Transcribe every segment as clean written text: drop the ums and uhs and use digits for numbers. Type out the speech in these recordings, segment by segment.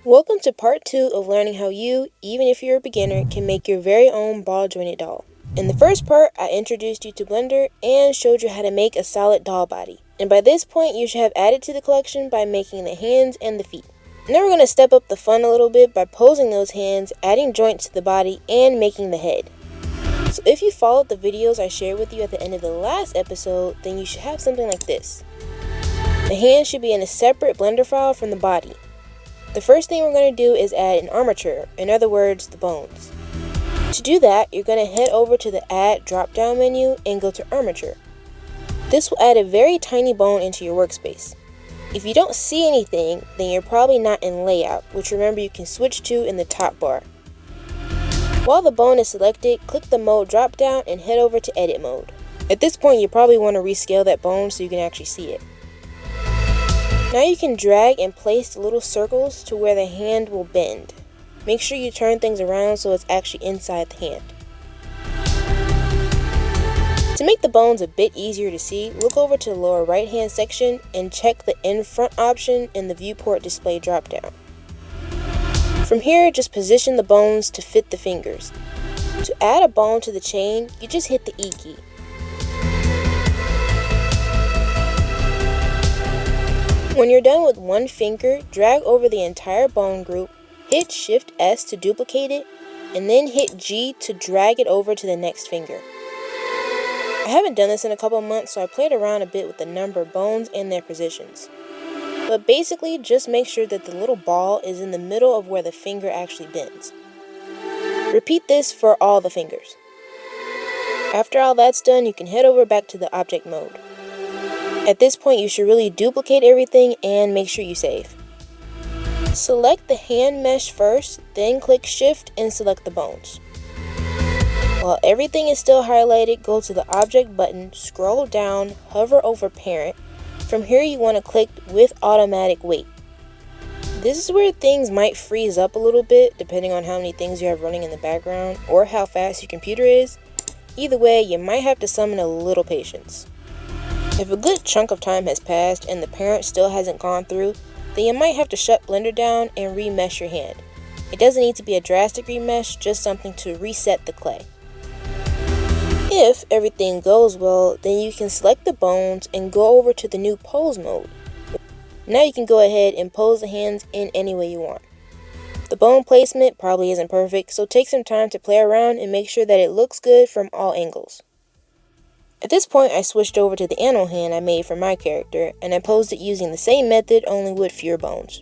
Welcome to part 2 of learning how you, even if you're a beginner, can make your very own ball jointed doll. In the first part, I introduced you to Blender and showed you how to make a solid doll body. And by this point, you should have added to the collection by making the hands and the feet. Now we're going to step up the fun a little bit by posing those hands, adding joints to the body, and making the head. So if you followed the videos I shared with you at the end of the last episode, then you should have something like this. The hands should be in a separate Blender file from the body. The first thing we're going to do is add an armature, in other words, the bones. To do that, you're going to head over to the Add drop-down menu and go to Armature. This will add a very tiny bone into your workspace. If you don't see anything, then you're probably not in Layout, which remember you can switch to in the top bar. While the bone is selected, click the Mode drop-down and head over to Edit Mode. At this point, you probably want to rescale that bone so you can actually see it. Now you can drag and place the little circles to where the hand will bend. Make sure you turn things around so it's actually inside the hand. To make the bones a bit easier to see, look over to the lower right hand section and check the In Front option in the Viewport Display dropdown. From here, just position the bones to fit the fingers. To add a bone to the chain, you just hit the E key. When you're done with one finger, drag over the entire bone group, hit Shift S to duplicate it, and then hit G to drag it over to the next finger. I haven't done this in a couple months, so I played around a bit with the number of bones and their positions. But basically, just make sure that the little ball is in the middle of where the finger actually bends. Repeat this for all the fingers. After all that's done, you can head over back to the object mode. At this point, you should really duplicate everything and make sure you save. Select the hand mesh first, then click Shift and select the bones. While everything is still highlighted, go to the Object button, scroll down, hover over Parent. From here, you want to click with Automatic Weight. This is where things might freeze up a little bit, depending on how many things you have running in the background or how fast your computer is. Either way, you might have to summon a little patience. If a good chunk of time has passed and the parent still hasn't gone through, then you might have to shut Blender down and remesh your hand. It doesn't need to be a drastic remesh, just something to reset the clay. If everything goes well, then you can select the bones and go over to the new pose mode. Now you can go ahead and pose the hands in any way you want. The bone placement probably isn't perfect, so take some time to play around and make sure that it looks good from all angles. At this point, I switched over to the animal hand I made for my character, and I posed it using the same method, only with fewer bones.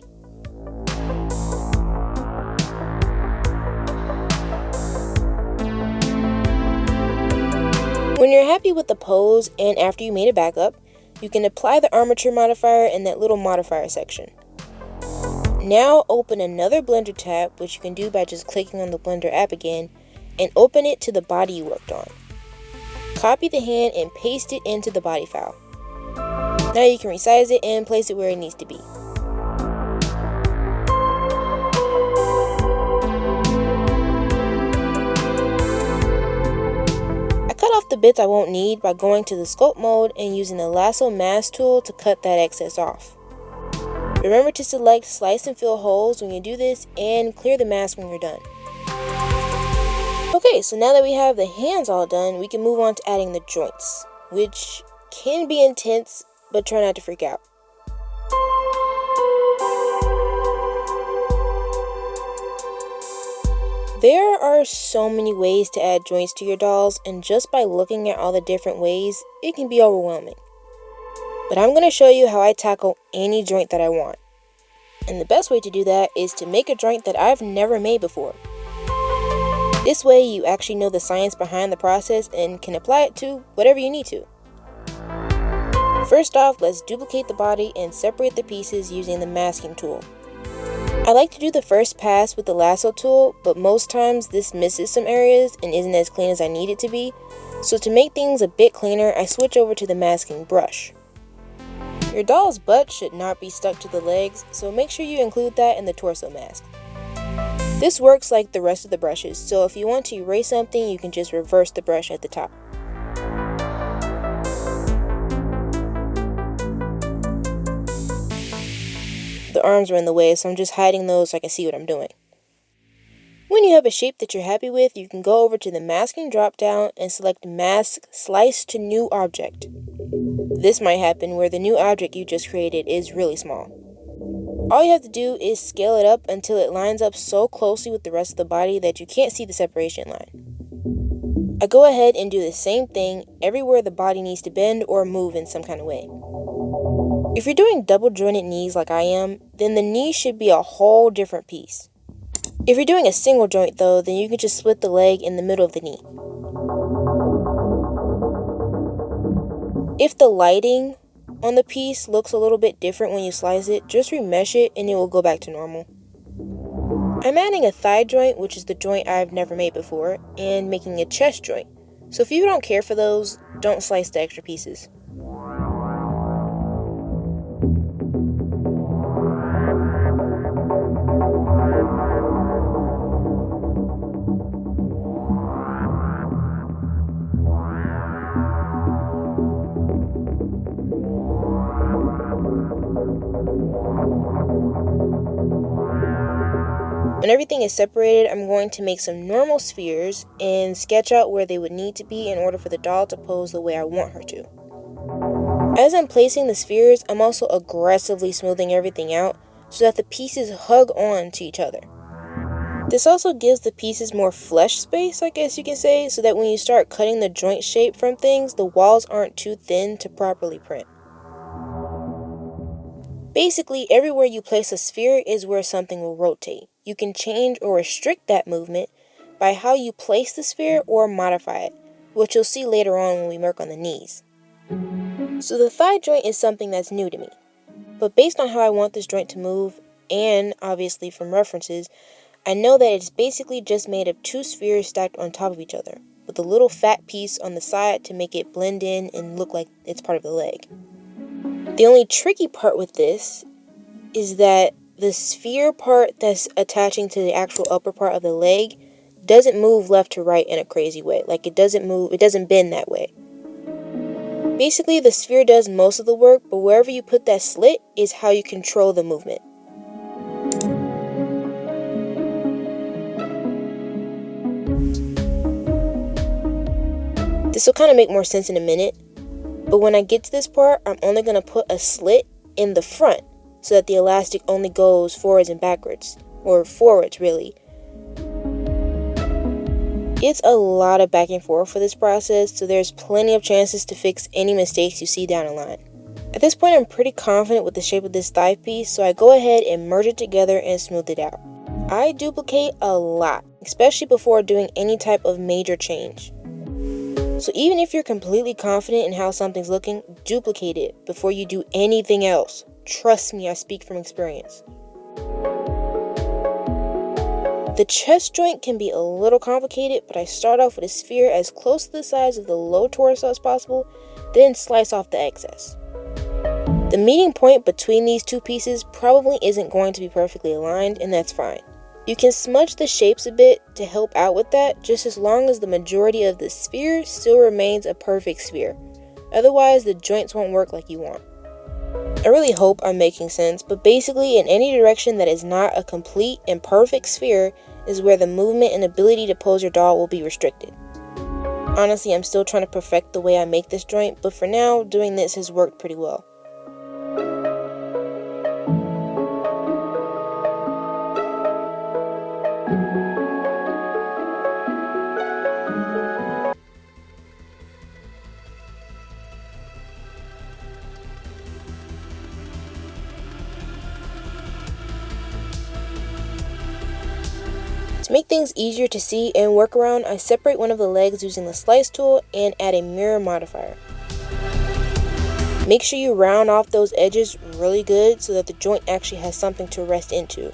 When you're happy with the pose and after you made a backup, you can apply the armature modifier in that little modifier section. Now open another Blender tab, which you can do by just clicking on the Blender app again, and open it to the body you worked on. Copy the hand and paste it into the body file. Now you can resize it and place it where it needs to be. I cut off the bits I won't need by going to the sculpt mode and using the lasso mask tool to cut that excess off. Remember to select slice and fill holes when you do this and clear the mask when you're done. Okay, so now that we have the hands all done, we can move on to adding the joints, which can be intense, but try not to freak out. There are so many ways to add joints to your dolls, and just by looking at all the different ways, it can be overwhelming. But I'm going to show you how I tackle any joint that I want. And the best way to do that is to make a joint that I've never made before. This way you actually know the science behind the process and can apply it to whatever you need to. First off, let's duplicate the body and separate the pieces using the masking tool. I like to do the first pass with the lasso tool, but most times this misses some areas and isn't as clean as I need it to be, so to make things a bit cleaner, I switch over to the masking brush. Your doll's butt should not be stuck to the legs, so make sure you include that in the torso mask. This works like the rest of the brushes, so if you want to erase something, you can just reverse the brush at the top. The the arms are in the way, so I'm just hiding those so I can see what I'm doing. When you have a shape that you're happy with, you can go over to the masking drop-down and select Mask Slice to New Object. This might happen where the new object you just created is really small. All you have to do is scale it up until it lines up so closely with the rest of the body that you can't see the separation line. I go ahead and do the same thing everywhere the body needs to bend or move in some kind of way. If you're doing double jointed knees like I am, then the knee should be a whole different piece. If you're doing a single joint though, then you can just split the leg in the middle of the knee. If the lighting on the piece looks a little bit different when you slice it, just remesh it and it will go back to normal. I'm adding a thigh joint, which is the joint I've never made before, and making a chest joint. So if you don't care for those, don't slice the extra pieces. When everything is separated, I'm going to make some normal spheres and sketch out where they would need to be in order for the doll to pose the way I want her to. As I'm placing the spheres, I'm also aggressively smoothing everything out so that the pieces hug on to each other. This also gives the pieces more flesh space, I guess you can say, so that when you start cutting the joint shape from things, the walls aren't too thin to properly print. Basically, everywhere you place a sphere is where something will rotate. You can change or restrict that movement by how you place the sphere or modify it, which you'll see later on when we work on the knees. So the thigh joint is something that's new to me, but based on how I want this joint to move, and obviously from references, I know that it's basically just made of two spheres stacked on top of each other, with a little fat piece on the side to make it blend in and look like it's part of the leg. The only tricky part with this is that the sphere part that's attaching to the actual upper part of the leg doesn't move left to right in a crazy way. Like it doesn't bend that way. Basically, the sphere does most of the work, but wherever you put that slit is how you control the movement. This will kind of make more sense in a minute, but when I get to this part, I'm only going to put a slit in the front so that the elastic only goes forwards and backwards, or forwards really. It's a lot of back and forth for this process, so there's plenty of chances to fix any mistakes you see down the line. At this point, I'm pretty confident with the shape of this thigh piece, so I go ahead and merge it together and smooth it out. I duplicate a lot, especially before doing any type of major change. So even if you're completely confident in how something's looking, duplicate it before you do anything else. Trust me, I speak from experience. The chest joint can be a little complicated, but I start off with a sphere as close to the size of the low torso as possible, then slice off the excess. The meeting point between these two pieces probably isn't going to be perfectly aligned, and that's fine. You can smudge the shapes a bit to help out with that, just as long as the majority of the sphere still remains a perfect sphere. Otherwise, the joints won't work like you want. I really hope I'm making sense, but basically in any direction that is not a complete and perfect sphere is where the movement and ability to pose your doll will be restricted. Honestly, I'm still trying to perfect the way I make this joint, but for now, doing this has worked pretty well. To make things easier to see and work around, I separate one of the legs using the slice tool and add a mirror modifier. Make sure you round off those edges really good so that the joint actually has something to rest into.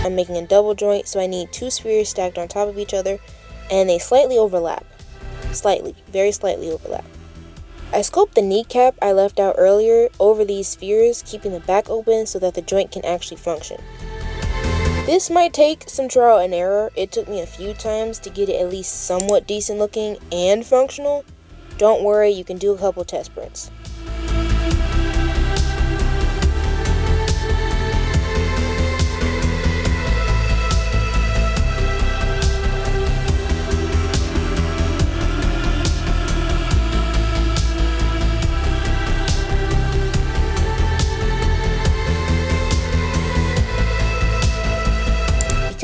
I'm making a double joint, so I need two spheres stacked on top of each other, and they slightly overlap. Slightly, very slightly overlap. I sculpt the kneecap I left out earlier over these spheres, keeping the back open so that the joint can actually function. This might take some trial and error. It took me a few times to get it at least somewhat decent looking and functional. Don't worry, you can do a couple test prints.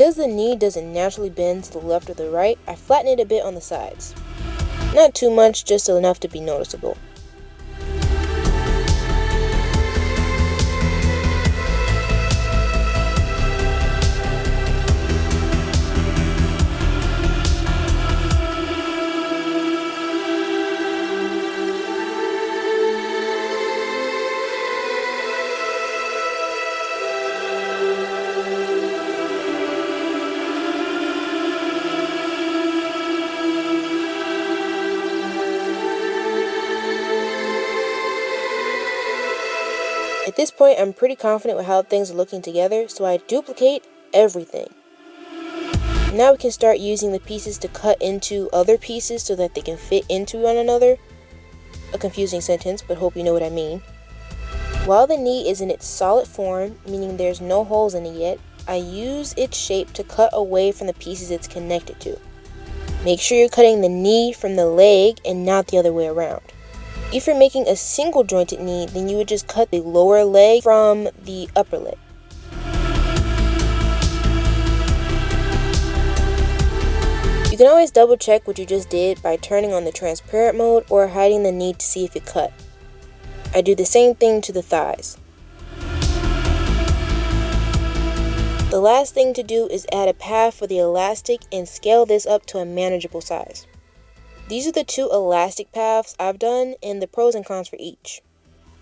Because the knee doesn't naturally bend to the left or the right, I flatten it a bit on the sides. Not too much, just enough to be noticeable. At this point, I'm pretty confident with how things are looking together, so I duplicate everything. Now we can start using the pieces to cut into other pieces so that they can fit into one another. A confusing sentence, but hope you know what I mean. While the knee is in its solid form, meaning there's no holes in it yet, I use its shape to cut away from the pieces it's connected to. Make sure you're cutting the knee from the leg and not the other way around. If you're making a single jointed knee, then you would just cut the lower leg from the upper leg. You can always double check what you just did by turning on the transparent mode or hiding the knee to see if it cut. I do the same thing to the thighs. The last thing to do is add a path for the elastic and scale this up to a manageable size. These are the 2 elastic paths I've done and the pros and cons for each.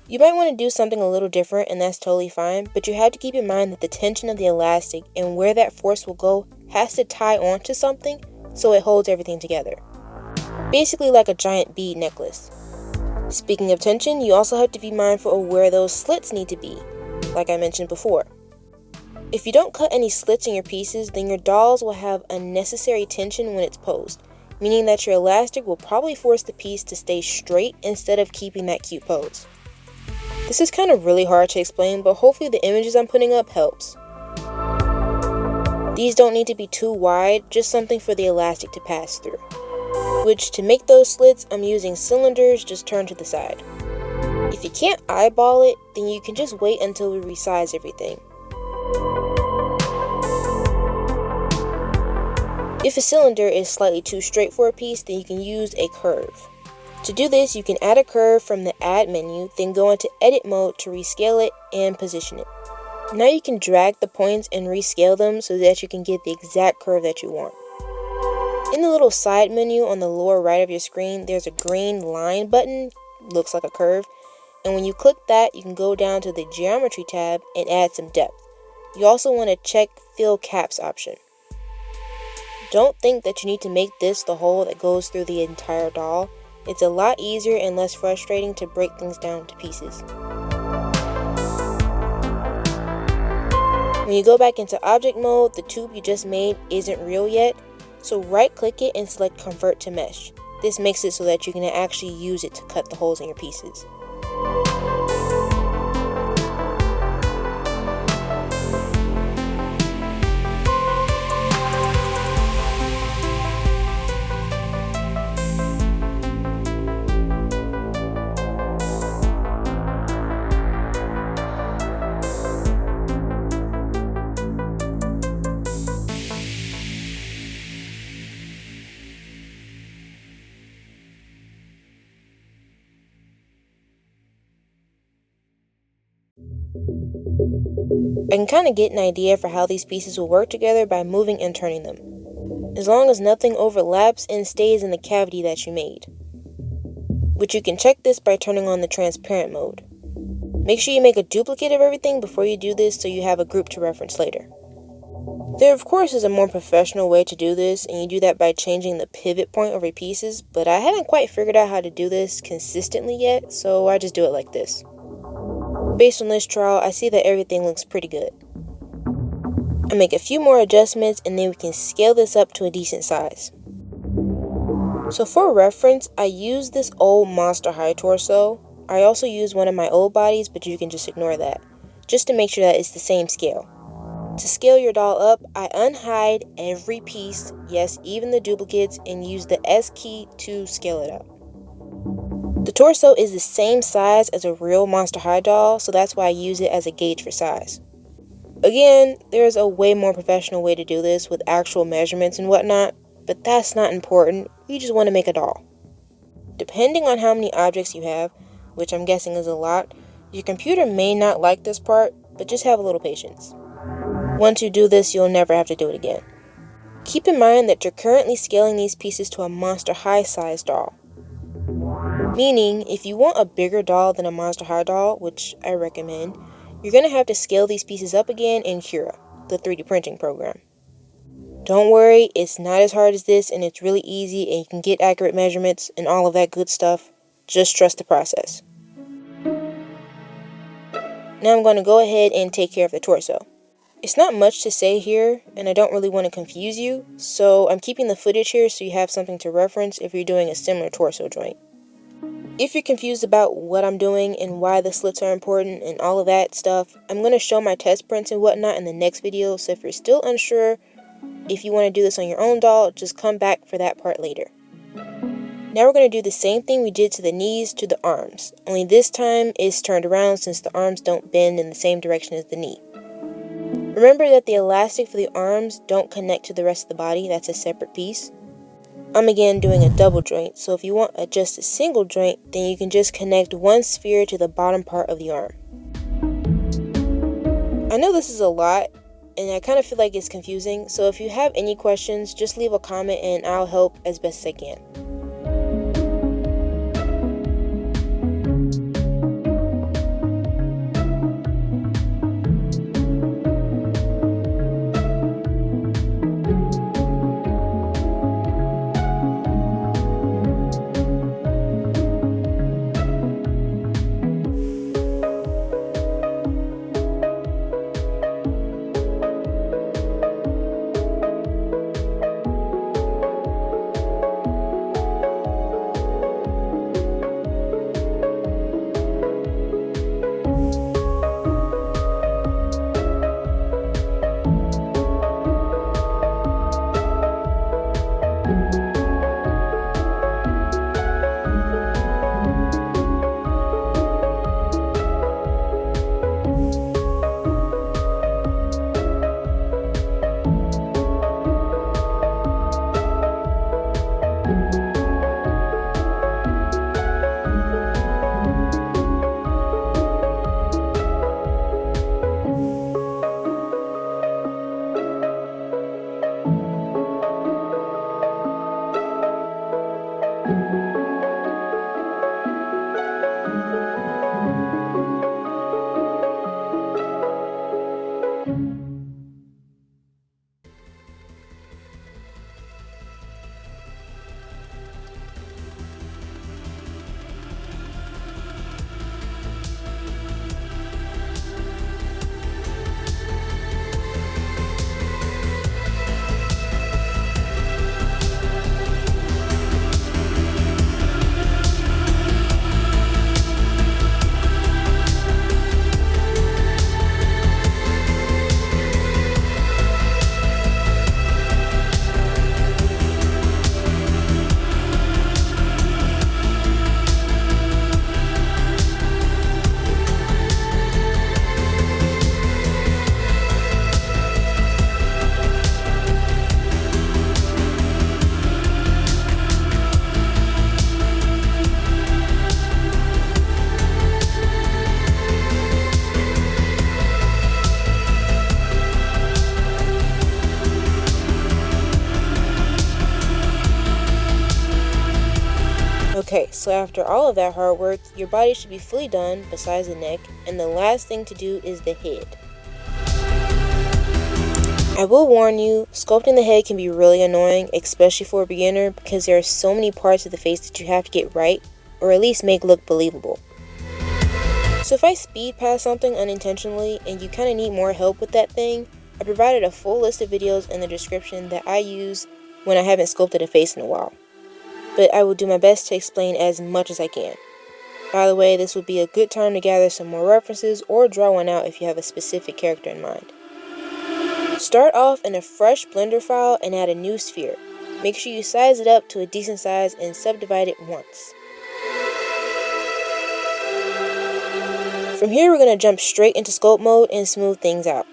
You might want to do something a little different, and that's totally fine, but you have to keep in mind that the tension of the elastic and where that force will go has to tie onto something so it holds everything together. Basically like a giant bead necklace. Speaking of tension, you also have to be mindful of where those slits need to be, like I mentioned before. If you don't cut any slits in your pieces, then your dolls will have unnecessary tension when it's posed, meaning that your elastic will probably force the piece to stay straight instead of keeping that cute pose. This is kind of really hard to explain, but hopefully the images I'm putting up helps. These don't need to be too wide, just something for the elastic to pass through. Which, to make those slits, I'm using cylinders just turned to the side. If you can't eyeball it, then you can just wait until we resize everything. If a cylinder is slightly too straight for a piece, then you can use a curve. To do this, you can add a curve from the Add menu, then go into Edit mode to rescale it and position it. Now you can drag the points and rescale them so that you can get the exact curve that you want. In the little side menu on the lower right of your screen, there's a green line button, looks like a curve, and when you click that, you can go down to the Geometry tab and add some depth. You also want to check Fill Caps option. Don't think that you need to make this the hole that goes through the entire doll. It's a lot easier and less frustrating to break things down to pieces. When you go back into object mode, the tube you just made isn't real yet, so right click it and select Convert to Mesh. This makes it so that you can actually use it to cut the holes in your pieces. I can kind of get an idea for how these pieces will work together by moving and turning them, as long as nothing overlaps and stays in the cavity that you made. Which you can check this by turning on the transparent mode. Make sure you make a duplicate of everything before you do this so you have a group to reference later. There of course is a more professional way to do this, and you do that by changing the pivot point of your pieces, but I haven't quite figured out how to do this consistently yet, so I just do it like this. Based on this trial, I see that everything looks pretty good. I make a few more adjustments and then we can scale this up to a decent size. So for reference, I use this old Monster High torso. I also use one of my old bodies, but you can just ignore that, just to make sure that it's the same scale. To scale your doll up, I unhide every piece, yes, even the duplicates, and use the S key to scale it up. The torso is the same size as a real Monster High doll, so that's why I use it as a gauge for size. Again, there's a way more professional way to do this with actual measurements and whatnot, but that's not important. We just want to make a doll. Depending on how many objects you have, which I'm guessing is a lot, your computer may not like this part, but just have a little patience. Once you do this, you'll never have to do it again. Keep in mind that you're currently scaling these pieces to a Monster High size doll. Meaning, if you want a bigger doll than a Monster High doll, which I recommend, you're going to have to scale these pieces up again in Cura, the 3D printing program. Don't worry, it's not as hard as this, and it's really easy, and you can get accurate measurements and all of that good stuff. Just trust the process. Now I'm going to go ahead and take care of the torso. It's not much to say here, and I don't really want to confuse you, so I'm keeping the footage here so you have something to reference if you're doing a similar torso joint. If you're confused about what I'm doing and why the slits are important and all of that stuff, I'm going to show my test prints and whatnot in the next video, so if you're still unsure if you want to do this on your own doll, just come back for that part later. Now we're going to do the same thing we did to the knees to the arms, only this time it's turned around since the arms don't bend in the same direction as the knee. Remember that the elastic for the arms don't connect to the rest of the body, that's a separate piece. I'm again doing a double joint, so if you want just a single joint, then you can just connect one sphere to the bottom part of the arm. I know this is a lot, and I kind of feel like it's confusing, so if you have any questions, just leave a comment and I'll help as best as I can. Okay, so after all of that hard work, your body should be fully done besides the neck, and the last thing to do is the head. I will warn you, sculpting the head can be really annoying, especially for a beginner, because there are so many parts of the face that you have to get right, or at least make look believable. So if I speed past something unintentionally and you kind of need more help with that thing, I provided a full list of videos in the description that I use when I haven't sculpted a face in a while. But I will do my best to explain as much as I can. By the way, this would be a good time to gather some more references or draw one out if you have a specific character in mind. Start off in a fresh Blender file and add a new sphere. Make sure you size it up to a decent size and subdivide it once. From here we're going to jump straight into sculpt mode and smooth things out.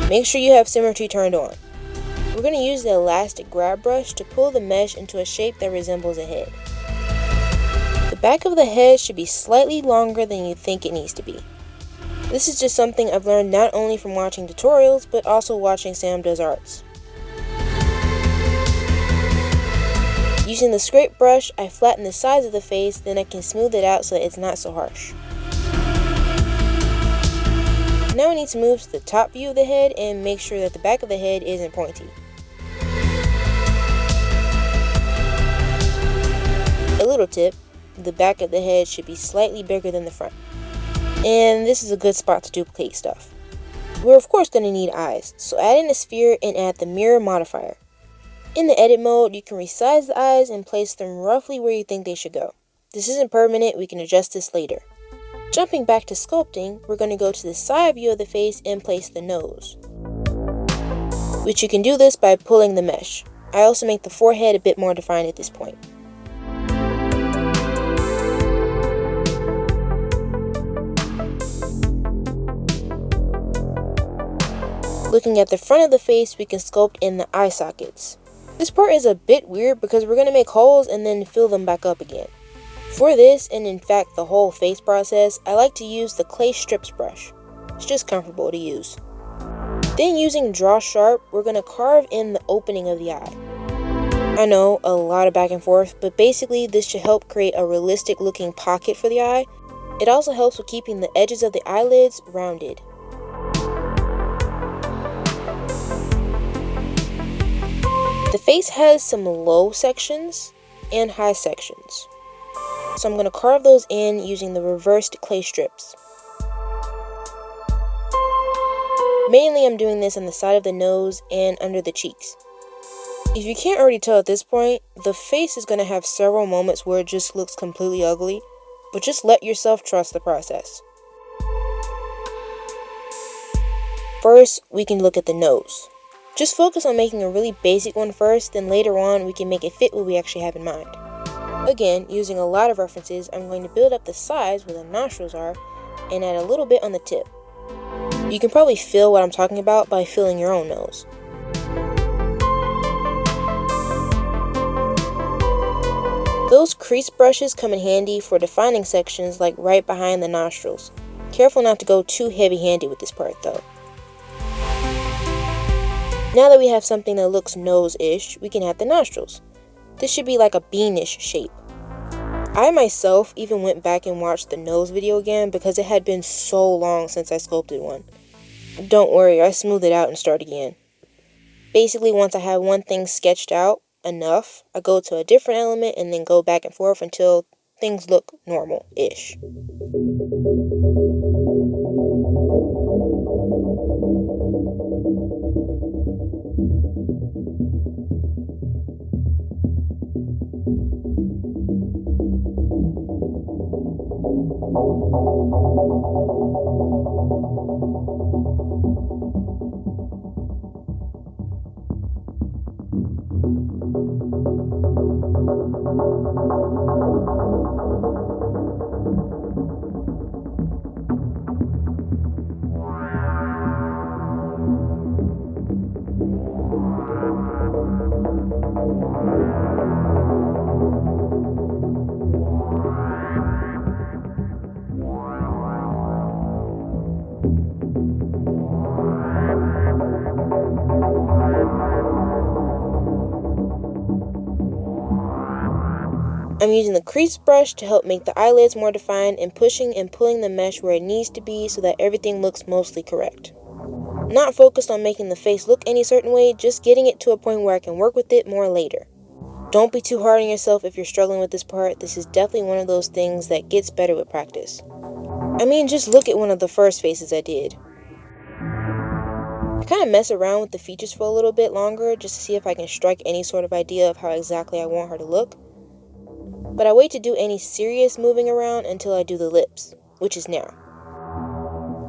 Make sure you have symmetry turned on. We're going to use the elastic grab brush to pull the mesh into a shape that resembles a head. The back of the head should be slightly longer than you think it needs to be. This is just something I've learned not only from watching tutorials, but also watching Sam Does Arts. Using the scrape brush, I flatten the sides of the face, then I can smooth it out so that it's not so harsh. Now we need to move to the top view of the head and make sure that the back of the head isn't pointy. A little tip, the back of the head should be slightly bigger than the front. And this is a good spot to duplicate stuff. We're of course going to need eyes, so add in a sphere and add the mirror modifier. In the edit mode, you can resize the eyes and place them roughly where you think they should go. This isn't permanent, we can adjust this later. Jumping back to sculpting, we're going to go to the side view of the face and place the nose. Which you can do this by pulling the mesh. I also make the forehead a bit more defined at this point. Looking at the front of the face, we can sculpt in the eye sockets. This part is a bit weird because we're going to make holes and then fill them back up again. For this, and in fact the whole face process, I like to use the clay strips brush. It's just comfortable to use. Then using Draw Sharp, we're going to carve in the opening of the eye. I know, a lot of back and forth, but basically this should help create a realistic looking pocket for the eye. It also helps with keeping the edges of the eyelids rounded. The face has some low sections and high sections. So I'm going to carve those in using the reversed clay strips. Mainly I'm doing this on the side of the nose and under the cheeks. If you can't already tell at this point, the face is going to have several moments where it just looks completely ugly, but just let yourself trust the process. First, we can look at the nose. Just focus on making a really basic one first, then later on we can make it fit what we actually have in mind. Again, using a lot of references, I'm going to build up the sides where the nostrils are and add a little bit on the tip. You can probably feel what I'm talking about by feeling your own nose. Those crease brushes come in handy for defining sections like right behind the nostrils. Careful not to go too heavy-handed with this part though. Now that we have something that looks nose-ish, we can add the nostrils. This should be like a beanish shape. I myself even went back and watched the nose video again because it had been so long since I sculpted one. Don't worry, I smoothed it out and start again. Basically, once I have one thing sketched out enough, I go to a different element and then go back and forth until things look normal-ish. I'm using the crease brush to help make the eyelids more defined and pushing and pulling the mesh where it needs to be so that everything looks mostly correct. I'm not focused on making the face look any certain way, just getting it to a point where I can work with it more later. Don't be too hard on yourself if you're struggling with this part. This is definitely one of those things that gets better with practice. I mean, just look at one of the first faces I did. I kind of mess around with the features for a little bit longer just to see if I can strike any sort of idea of how exactly I want her to look. But I wait to do any serious moving around until I do the lips, which is now.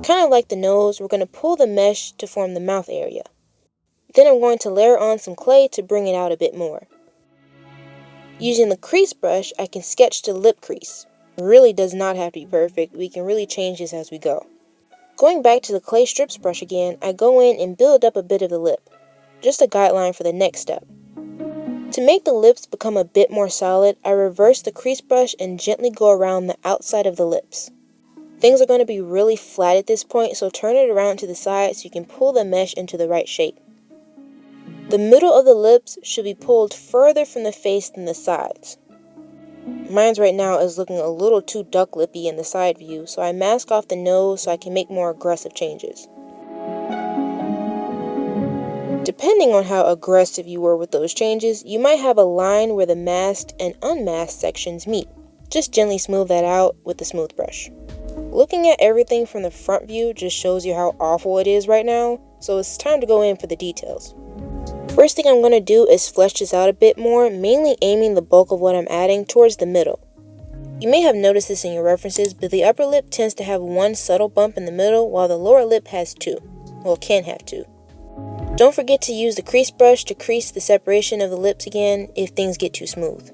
Kind of like the nose, we're going to pull the mesh to form the mouth area. Then I'm going to layer on some clay to bring it out a bit more. Using the crease brush, I can sketch the lip crease. It really does not have to be perfect, we can really change this as we go. Going back to the clay strips brush again, I go in and build up a bit of the lip. Just a guideline for the next step. To make the lips become a bit more solid, I reverse the crease brush and gently go around the outside of the lips. Things are going to be really flat at this point, so turn it around to the side so you can pull the mesh into the right shape. The middle of the lips should be pulled further from the face than the sides. Mine's right now is looking a little too duck lippy in the side view, so I mask off the nose so I can make more aggressive changes. Depending on how aggressive you were with those changes, you might have a line where the masked and unmasked sections meet. Just gently smooth that out with the smooth brush. Looking at everything from the front view just shows you how awful it is right now, so it's time to go in for the details. First thing I'm going to do is flesh this out a bit more, mainly aiming the bulk of what I'm adding towards the middle. You may have noticed this in your references, but the upper lip tends to have one subtle bump in the middle, while the lower lip has two. Well, can have two. Don't forget to use the crease brush to crease the separation of the lips again if things get too smooth.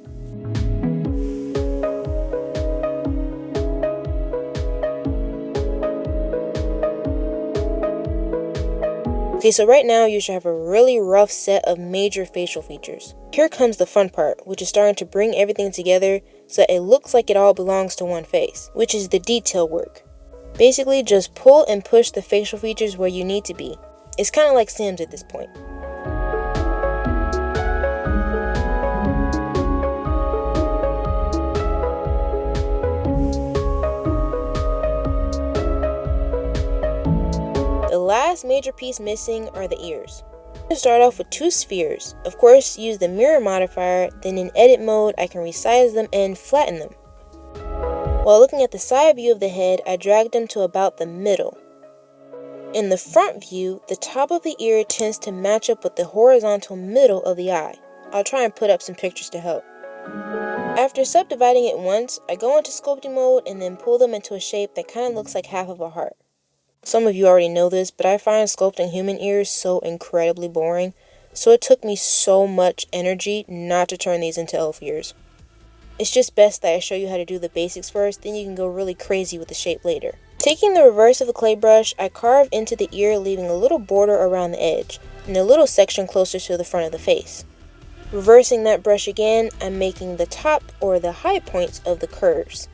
Okay, so right now you should have a really rough set of major facial features. Here comes the fun part, which is starting to bring everything together so that it looks like it all belongs to one face, which is the detail work. Basically, just pull and push the facial features where you need to be. It's kind of like Sims at this point. The last major piece missing are the ears. I'm going to start off with two spheres. Of course, use the mirror modifier, then in edit mode I can resize them and flatten them. While looking at the side view of the head, I drag them to about the middle. In the front view, the top of the ear tends to match up with the horizontal middle of the eye. I'll try and put up some pictures to help. After subdividing it once, I go into sculpting mode and then pull them into a shape that kind of looks like half of a heart. Some of you already know this, but I find sculpting human ears so incredibly boring, so it took me so much energy not to turn these into elf ears. It's just best that I show you how to do the basics first, then you can go really crazy with the shape later. Taking the reverse of the clay brush, I carve into the ear, leaving a little border around the edge, and a little section closer to the front of the face. Reversing that brush again, I'm making the top or the high points of the curves.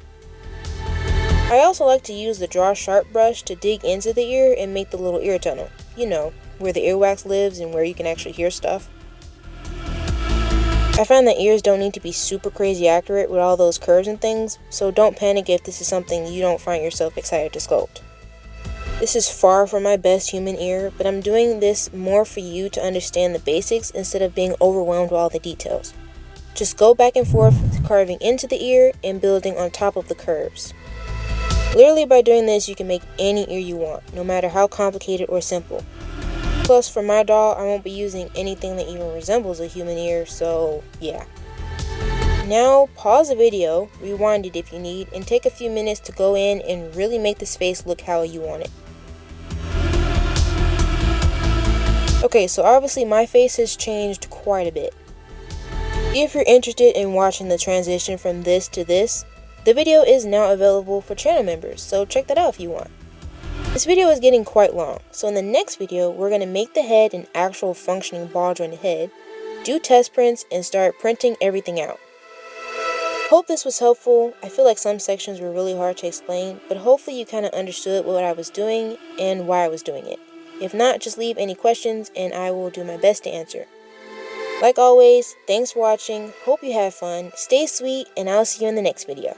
I also like to use the Draw Sharp brush to dig into the ear and make the little ear tunnel. You know, where the earwax lives and where you can actually hear stuff. I find that ears don't need to be super crazy accurate with all those curves and things, so don't panic if this is something you don't find yourself excited to sculpt. This is far from my best human ear, but I'm doing this more for you to understand the basics instead of being overwhelmed with all the details. Just go back and forth, carving into the ear and building on top of the curves. Literally by doing this, you can make any ear you want, no matter how complicated or simple. Plus, for my doll, I won't be using anything that even resembles a human ear, so yeah. Now, pause the video, rewind it if you need, and take a few minutes to go in and really make this face look how you want it. Okay, so obviously my face has changed quite a bit. If you're interested in watching the transition from this to this, the video is now available for channel members, so check that out if you want. This video is getting quite long, so in the next video, we're going to make the head an actual functioning ball jointed head, do test prints, and start printing everything out. Hope this was helpful. I feel like some sections were really hard to explain, but hopefully you kind of understood what I was doing and why I was doing it. If not, just leave any questions and I will do my best to answer. Like always, thanks for watching, hope you have fun, stay sweet, and I'll see you in the next video.